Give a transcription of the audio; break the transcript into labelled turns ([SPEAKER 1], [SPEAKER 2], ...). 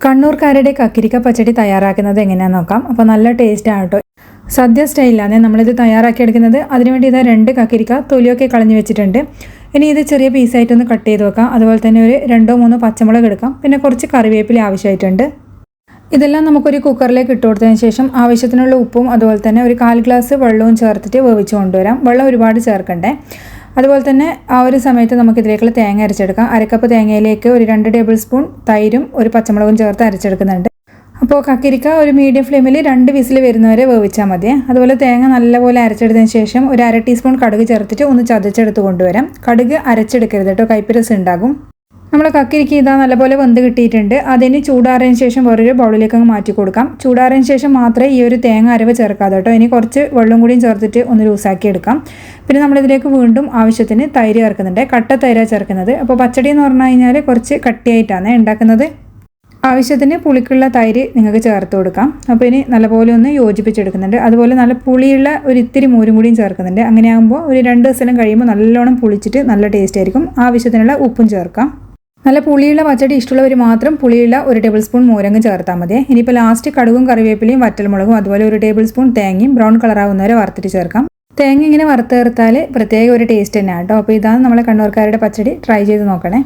[SPEAKER 1] കണ്ണൂർക്കാരുടെ കക്കിരിക്ക പച്ചടി തയ്യാറാക്കുന്നത് എങ്ങനെയാണെന്ന് നോക്കാം. അപ്പോൾ നല്ല ടേസ്റ്റാണ് കേട്ടോ. സദ്യ സ്റ്റൈലിലാണ് നമ്മളിത് തയ്യാറാക്കിയെടുക്കുന്നത്. അതിനുവേണ്ടി ഇതാ 2 കക്കിരിക്ക തൊലിയൊക്കെ കളഞ്ഞു വെച്ചിട്ടുണ്ട്. ഇനി ഇത് ചെറിയ പീസായിട്ടൊന്ന് കട്ട് ചെയ്ത് വെക്കാം. അതുപോലെ തന്നെ ഒരു 2-3 പച്ചമുളക് എടുക്കാം. പിന്നെ കുറച്ച് കറിവേപ്പില ആവശ്യമായിട്ടുണ്ട്. ഇതെല്ലാം നമുക്കൊരു കുക്കറിലേക്ക് ഇട്ട് കൊടുത്തതിന് ശേഷം ആവശ്യത്തിനുള്ള ഉപ്പും അതുപോലെ തന്നെ ഒരു 1/4 ഗ്ലാസ് വെള്ളവും ചേർത്തിട്ട് വേവിച്ച് കൊണ്ടുവരാം. വെള്ളം ഒരുപാട് ചേർക്കണ്ടേ. അതുപോലെ തന്നെ ആ ഒരു സമയത്ത് നമുക്കിതിലേക്കുള്ള തേങ്ങ അരച്ചെടുക്കാം. അരക്കപ്പ് തേങ്ങയിലേക്ക് ഒരു 2 ടേബിൾ സ്പൂൺ തൈരും ഒരു പച്ചമുളകും ചേർത്ത് അരച്ചെടുക്കുന്നുണ്ട്. അപ്പോൾ കക്കിരിക്ക ഒരു മീഡിയം ഫ്ലെയിമിൽ 2 വിസിൽ വരുന്നവരെ വേവിച്ചാൽ മതി. അതുപോലെ തേങ്ങ നല്ലപോലെ അരച്ചെടുത്തതിന് ശേഷം ഒരു 1/2 ടീസ്പൂൺ കടുക് ചേർത്തിട്ട് ഒന്ന് ചതച്ചെടുത്ത് കൊണ്ടുവരാം. കടുക് അരച്ചെടുക്കരുത് കേട്ടോ, കയ്പ്പ് ഉണ്ടാകും. നമ്മൾ കക്കിരിക്ക ഇതാ നല്ലപോലെ വെന്ത് കിട്ടിയിട്ടുണ്ട്. അതിന് ചൂടാറിയതിന് ശേഷം വേറൊരു ബൗളിലേക്ക് അങ്ങ് മാറ്റി കൊടുക്കാം. ചൂടാറിയതിന് ശേഷം മാത്രമേ ഈ ഒരു തേങ്ങ അരവ് ചേർക്കാതെ കേട്ടോ. ഇനി കുറച്ച് വെള്ളം കൂടിയും ചേർത്തിട്ട് ഒന്ന് ലൂസാക്കി എടുക്കാം. പിന്നെ നമ്മളിതിലേക്ക് വീണ്ടും ആവശ്യത്തിന് തൈര് ചേർക്കുന്നുണ്ട്. കട്ട തൈരാണ് ചേർക്കുന്നത്. അപ്പോൾ പച്ചടി എന്ന് പറഞ്ഞു കഴിഞ്ഞാൽ കുറച്ച് കട്ടിയായിട്ടാണ് ഉണ്ടാക്കുന്നത്. ആവശ്യത്തിന് പുളിക്കുള്ള തൈര് നിങ്ങൾക്ക് ചേർത്ത് കൊടുക്കാം. അപ്പോൾ ഇനി നല്ലപോലെ ഒന്ന് യോജിപ്പിച്ചെടുക്കുന്നുണ്ട്. അതുപോലെ നല്ല പുളിയുള്ള ഒരു ഇത്തിരി മോരും കൂടിയും ചേർക്കുന്നുണ്ട്. അങ്ങനെയാകുമ്പോൾ ഒരു 2 ദിവസം കഴിയുമ്പോൾ നല്ലോണം പുളിച്ചിട്ട് നല്ല ടേസ്റ്റ് ആയിരിക്കും. ആവശ്യത്തിനുള്ള ഉപ്പും ചേർക്കാം. നല്ല പുളിയുള്ള പച്ചടി ഇഷ്ടമുള്ളവർ മാത്രം പുളിയുള്ള 1 ടേബിൾ സ്പൂൺ മോരങ്ങ് ചേർത്താൽ മതി. ഇനിയിപ്പോൾ ലാസ്റ്റ് കടുകും കറിവേപ്പിലയും വറ്റൽമുളകും അതുപോലെ 1 ടേബിൾ സ്പൂൺ തേങ്ങയും ബ്രൗൺ കളറാവുന്നവരെ വറുത്തിട്ട് ചേർക്കാം. തേങ്ങ ഇങ്ങനെ വറുത്ത് ചേർത്താൽ പ്രത്യേക ഒരു ടേസ്റ്റ് തന്നെയാണ് കേട്ടോ. അപ്പോൾ ഇതാണ് നമ്മളെ കണ്ണൂർക്കാരുടെ പച്ചടി. ട്രൈ ചെയ്ത് നോക്കണേ.